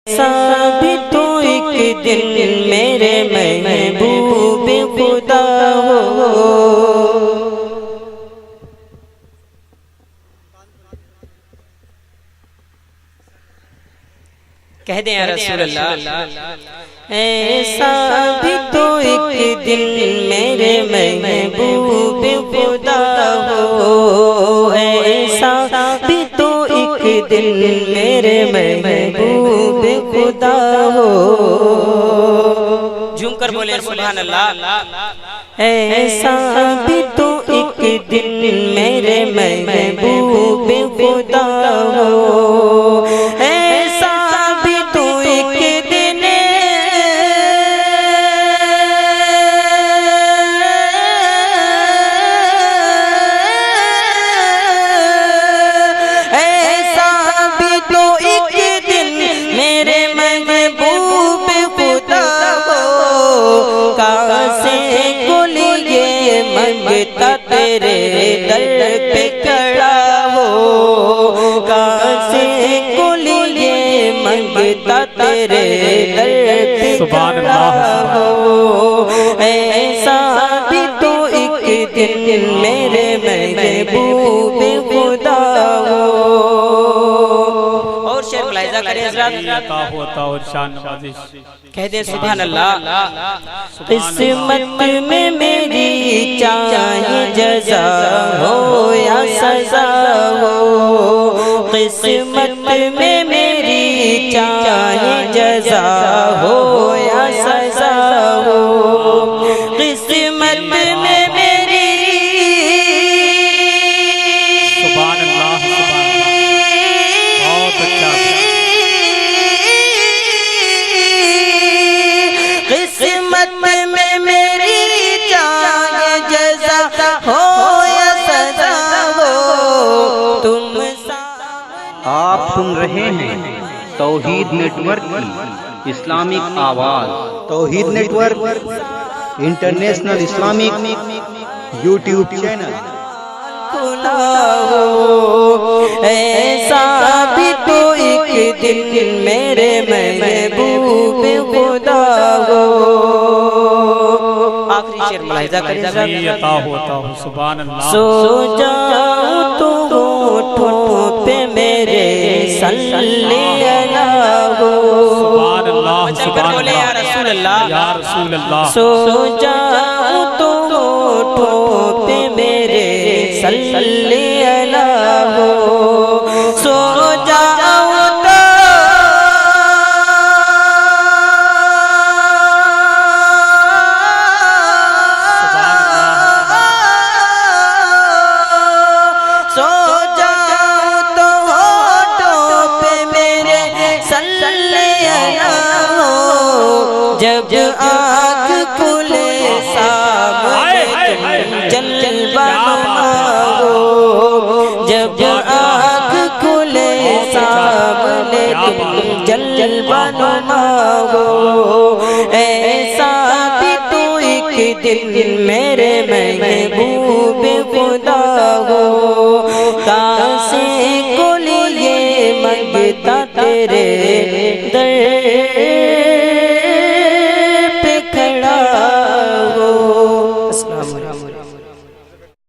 ऐसा भी तो एक दिन मेरे महबूब खुदा हो। कह दें या रसूल अल्लाह। ऐसा भी तो एक दिन मेरे महबूब खुदा हो। ऐसा भी तो एक दिन मेरे महबूब खुदा हो। झूम कर बोले सुभान अल्लाह। ऐसा भी तो एक दिन मेरे महबूब खुदा हो। तेरे दर पे खड़ा हो, कासे को लिए मंगता तेरे दर पे खड़ा हो। ऐसा भी तो एक दिन मेरे महबूब खुदा हो। और शेर मुलाहिजा करें हज़रात। कह दे सुभान अल्लाह। किस्मत में मेरी चाहे जज़ा हो या सज़ा हो। किस्मत में मेरी चाहे जज़ा हो या सज़ा हो। किस्मत में मेरी सुभान अल्लाह बहुत अच्छा। किस्मत में मेरी चाहे जज़ा हो या सज़ा हो। तुम आप सुन रहे हैं तौहीद नेटवर्क की इस्लामिक आवाज़। Tauheed network international Islamic YouTube channel. खुला हो। ऐसा भी तो एक दिन मेरे महबूब खुदा हो। आखिरी शेर मुलाहिजा करें। सुभान अल्लाह। सो जाऊं तो होठों पे मेरे सल्ली अला हो। सुभान अल्लाह सुभान अल्लाह या रसूल अल्लाह या रसूल अल्लाह। सो जाऊं तो होठों पे मेरे सल्ली अला हो। सो जाऊं तो सो जाऊं तो होठों पे मेरे सल्ली अला हो। जब आँख खुले सामने जलवा हो। जब आँख खुले सामने जलवा हो। ऐसा भी तो एक दिन मेरे महबूब खुदा हो। कासे को लिए मंगता तेरे दर